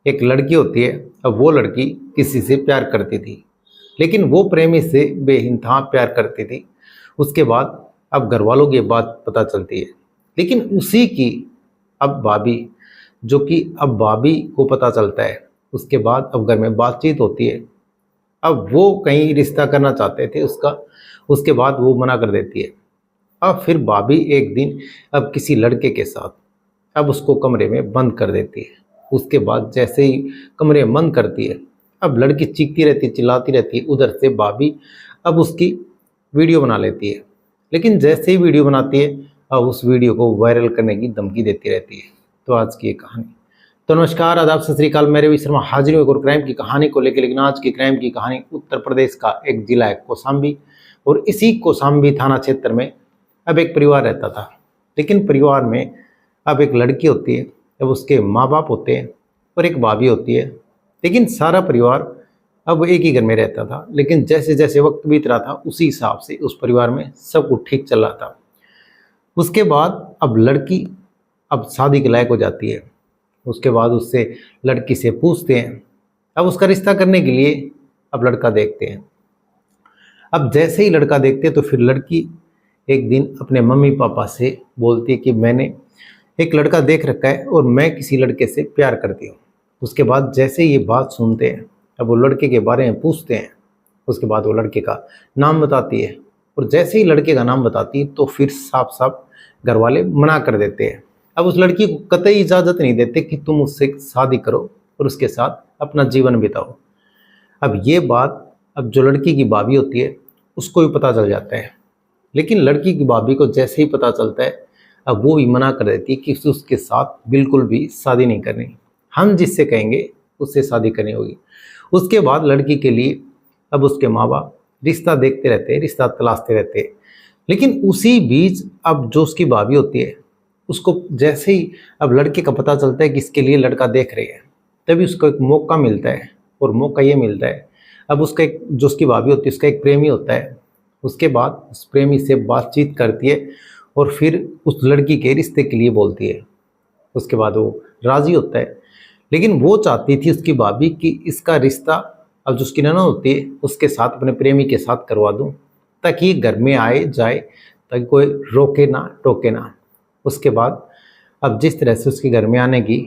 एक लड़की होती है। अब वो लड़की किसी से प्यार करती थी, लेकिन वो प्रेमी से बेइंतहा प्यार करती थी। उसके बाद अब घर वालों की बात पता चलती है, लेकिन उसी की अब भाभी, जो कि अब भाभी को पता चलता है। उसके बाद अब घर में बातचीत होती है। अब वो कहीं रिश्ता करना चाहते थे उसका, उसके बाद वो मना कर देती है। अब फिर भाभी एक दिन अब किसी लड़के के साथ अब उसको कमरे में बंद कर देती है। उसके बाद जैसे ही कमरे में बंद करती है, अब लड़की चीखती रहती, चिल्लाती रहती है। उधर से भाभी अब उसकी वीडियो बना लेती है, लेकिन जैसे ही वीडियो बनाती है अब उस वीडियो को वायरल करने की धमकी देती रहती है। तो आज की ये कहानी। तो नमस्कार, आदाब, सत श्री अकाल। मैं रवि शर्मा हाजिर हूँ एक और क्राइम की कहानी को लेकर। लेकिन आज की क्राइम की कहानी उत्तर प्रदेश का एक जिला है कौशाम्बी, और इसी कौशाम्बी थाना क्षेत्र में अब एक परिवार रहता था। लेकिन परिवार में अब एक लड़की होती है, अब उसके माँ बाप होते हैं और एक भाभी होती है। लेकिन सारा परिवार अब एक ही घर में रहता था। लेकिन जैसे जैसे वक्त बीत रहा था उसी हिसाब से उस परिवार में सब कुछ ठीक चल रहा था। उसके बाद अब लड़की अब शादी के लायक हो जाती है। उसके बाद उससे लड़की से पूछते हैं, अब उसका रिश्ता करने के लिए अब लड़का देखते हैं। अब जैसे ही लड़का देखते हैं तो फिर लड़की एक दिन अपने मम्मी पापा से बोलती है कि मैंने एक लड़का देख रखा है और मैं किसी लड़के से प्यार करती हूँ। उसके बाद जैसे ही ये बात सुनते हैं, अब वो लड़के के बारे में पूछते हैं। उसके बाद वो लड़के का नाम बताती है, और जैसे ही लड़के का नाम बताती है तो फिर साफ साफ घर वाले मना कर देते हैं। अब उस लड़की को कतई इजाज़त नहीं देते कि तुम उससे शादी करो और उसके साथ अपना जीवन बिताओ। अब ये बात अब जो लड़की की भाभी होती है उसको भी पता चल जाता है। लेकिन लड़की की भाभी को जैसे ही पता चलता है, अब वो भी मना कर देती है कि उसके साथ बिल्कुल भी शादी नहीं करनी, हम जिससे कहेंगे उससे शादी करनी होगी। उसके बाद लड़की के लिए अब उसके माँ बाप रिश्ता देखते रहते हैं, रिश्ता तलाशते रहते हैं। लेकिन उसी बीच अब जो उसकी भाभी होती है उसको जैसे ही अब लड़के का पता चलता है कि इसके लिए लड़का देख रहे हैं, तभी उसको एक मौका मिलता है। और मौका ये मिलता है, अब उसका एक जो उसकी भाभी होती है उसका एक प्रेमी होता है। उसके बाद उस प्रेमी से बातचीत करती है और फिर उस लड़की के रिश्ते के लिए बोलती है। उसके बाद वो राज़ी होता है। लेकिन वो चाहती थी उसकी भाभी कि इसका रिश्ता अब जो उसकी ननद होती है उसके साथ, अपने प्रेमी के साथ करवा दूं, ताकि घर में आए जाए, ताकि कोई रोके ना टोके ना। उसके बाद अब जिस तरह से उसके घर में आने की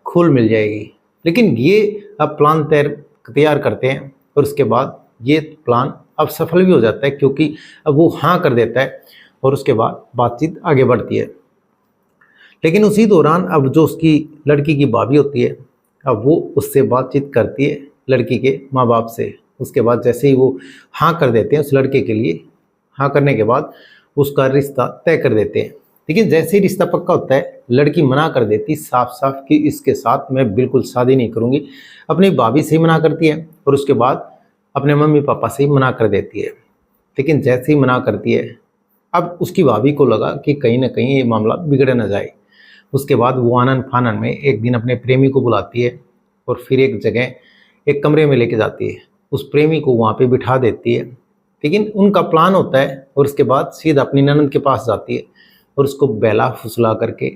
खुल मिल जाएगी। लेकिन ये अब प्लान तैयार करते हैं, और उसके बाद ये प्लान अब सफल भी हो जाता है, क्योंकि अब वो हाँ कर देता है और उसके बाद बातचीत आगे बढ़ती है। लेकिन उसी दौरान अब जो उसकी लड़की की भाभी होती है, अब वो उससे बातचीत करती है लड़की के माँ बाप से। उसके बाद जैसे ही वो हाँ कर देते हैं उस लड़के के लिए, हाँ करने के बाद उसका रिश्ता तय कर देते हैं। लेकिन जैसे ही रिश्ता पक्का होता है, लड़की मना कर देती साफ साफ कि इसके साथ मैं बिल्कुल शादी नहीं करूँगी। अपनी भाभी से ही मना करती है और उसके बाद अपने मम्मी पापा से ही मना कर देती है। लेकिन जैसे ही मना करती है, अब उसकी भाभी को लगा कि कहीं ना कहीं ये मामला बिगड़ न जाए। उसके बाद वो आनन फानन में एक दिन अपने प्रेमी को बुलाती है और फिर एक जगह एक कमरे में लेके जाती है। उस प्रेमी को वहाँ पे बिठा देती है। लेकिन उनका प्लान होता है, और उसके बाद सीधा अपनी ननद के पास जाती है और उसको बहला फुसला करके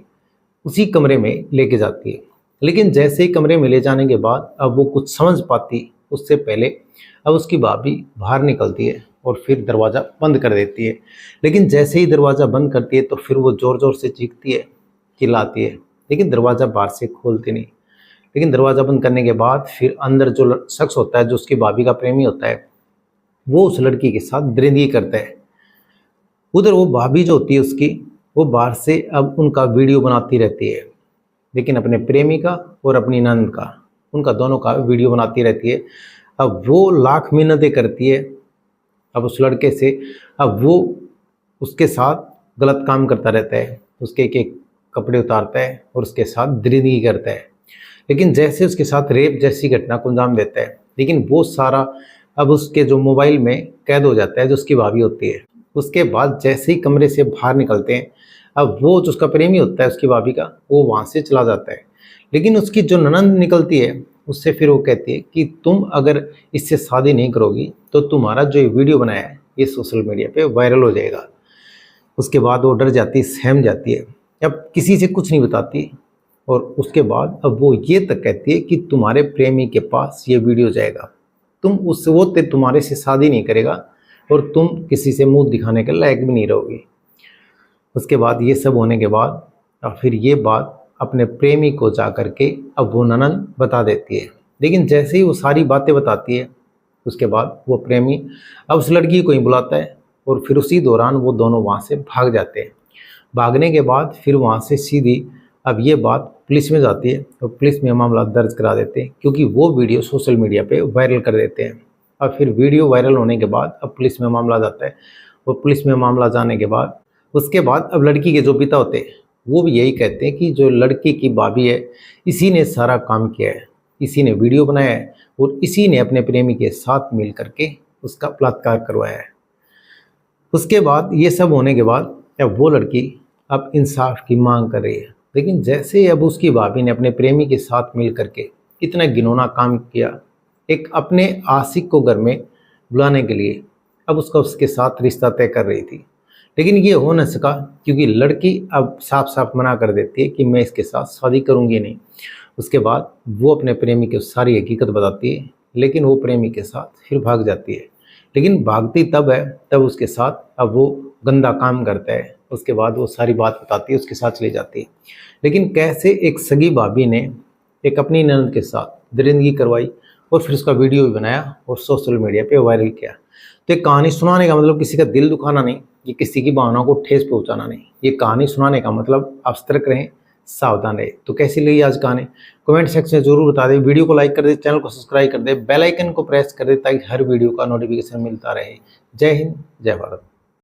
उसी कमरे में लेके जाती है। लेकिन जैसे ही कमरे में ले जाने के बाद अब वो कुछ समझ पाती उससे पहले अब उसकी भाभी बाहर निकलती है और फिर दरवाज़ा बंद कर देती है। लेकिन जैसे ही दरवाज़ा बंद करती है तो फिर वो ज़ोर ज़ोर से चीखती है, चिल्लाती है, लेकिन दरवाज़ा बाहर से खोलती नहीं। लेकिन दरवाज़ा बंद करने के बाद फिर अंदर जो शख्स होता है, जो उसकी भाभी का प्रेमी होता है, वो उस लड़की के साथ दरिंदगी करता है। उधर वो भाभी जो होती है उसकी, वो बाहर से अब उनका वीडियो बनाती रहती है। लेकिन अपने प्रेमी का और अपनी नंद का, उनका दोनों का वीडियो बनाती रहती है। अब वो लाख मिन्नतें करती है अब उस लड़के से। अब वो उसके साथ गलत काम करता रहता है, उसके एक एक कपड़े उतारता है और उसके साथ दरिंदगी करता है। लेकिन जैसे उसके साथ रेप जैसी घटना को अंजाम देता है, लेकिन वो सारा अब उसके जो मोबाइल में कैद हो जाता है, जो उसकी भाभी होती है। उसके बाद जैसे ही कमरे से बाहर निकलते हैं, अब वो जो उसका प्रेमी होता है उसकी भाभी का, वो वहाँ से चला जाता है। लेकिन उसकी जो ननंद निकलती है उससे फिर वो कहती है कि तुम अगर इससे शादी नहीं करोगी तो तुम्हारा जो ये वीडियो बनाया है ये सोशल मीडिया पे वायरल हो जाएगा। उसके बाद वो डर जाती, सहम जाती है, अब किसी से कुछ नहीं बताती। और उसके बाद अब वो ये तक कहती है कि तुम्हारे प्रेमी के पास ये वीडियो जाएगा, वो तुम्हारे से शादी नहीं करेगा और तुम किसी से मुंह दिखाने के लायक भी नहीं रहोगी। उसके बाद ये सब होने के बाद और फिर ये बात अपने प्रेमी को जा करके अब वो ननद बता देती है। लेकिन जैसे ही वो सारी बातें बताती है उसके बाद वो प्रेमी अब उस लड़की को ही बुलाता है और फिर उसी दौरान वो दोनों वहाँ से भाग जाते हैं। भागने के बाद फिर वहाँ से सीधी अब ये बात पुलिस में जाती है और पुलिस में मामला दर्ज करा देते हैं, क्योंकि वो वीडियो सोशल मीडिया पे वायरल कर देते हैं। और फिर वीडियो वायरल होने के बाद अब पुलिस में मामला जाता है और पुलिस में मामला जाने के बाद उसके बाद अब लड़की के जो पिता होते हैं वो भी यही कहते हैं कि जो लड़की की भाभी है इसी ने सारा काम किया है, इसी ने वीडियो बनाया है और इसी ने अपने प्रेमी के साथ मिल करके उसका बलात्कार करवाया है। उसके बाद ये सब होने के बाद अब वो लड़की अब इंसाफ की मांग कर रही है। लेकिन जैसे अब उसकी भाभी ने अपने प्रेमी के साथ मिल करके इतना घिनौना काम किया, एक अपने आशिक को घर में बुलाने के लिए अब उसके साथ रिश्ता तय कर रही थी, लेकिन ये हो न सका क्योंकि लड़की अब साफ साफ मना कर देती है कि मैं इसके साथ शादी करूँगी नहीं। उसके बाद वो अपने प्रेमी को सारी हकीकत बताती है, लेकिन वो प्रेमी के साथ फिर भाग जाती है। लेकिन भागती तब है तब उसके साथ अब वो गंदा काम करता है। उसके बाद वो सारी बात बताती है, उसके साथ चली जाती है। लेकिन कैसे एक सगी भाभी ने एक अपनी ननद के साथ दरिंदगी करवाई और फिर उसका वीडियो भी बनाया और सोशल मीडिया पे वायरल किया। तो ये कहानी सुनाने का मतलब किसी का दिल दुखाना नहीं, ये किसी की भावनाओं को ठेस पहुंचाना नहीं। ये कहानी सुनाने का मतलब आप सतर्क रहें, सावधान रहे। तो कैसी लगी आज कहानी कमेंट सेक्शन में जरूर बता दें। वीडियो को लाइक कर दे, चैनल को सब्सक्राइब कर दे, बेल आइकन को प्रेस कर दे ताकि हर वीडियो का नोटिफिकेशन मिलता रहे। जय हिंद, जय भारत।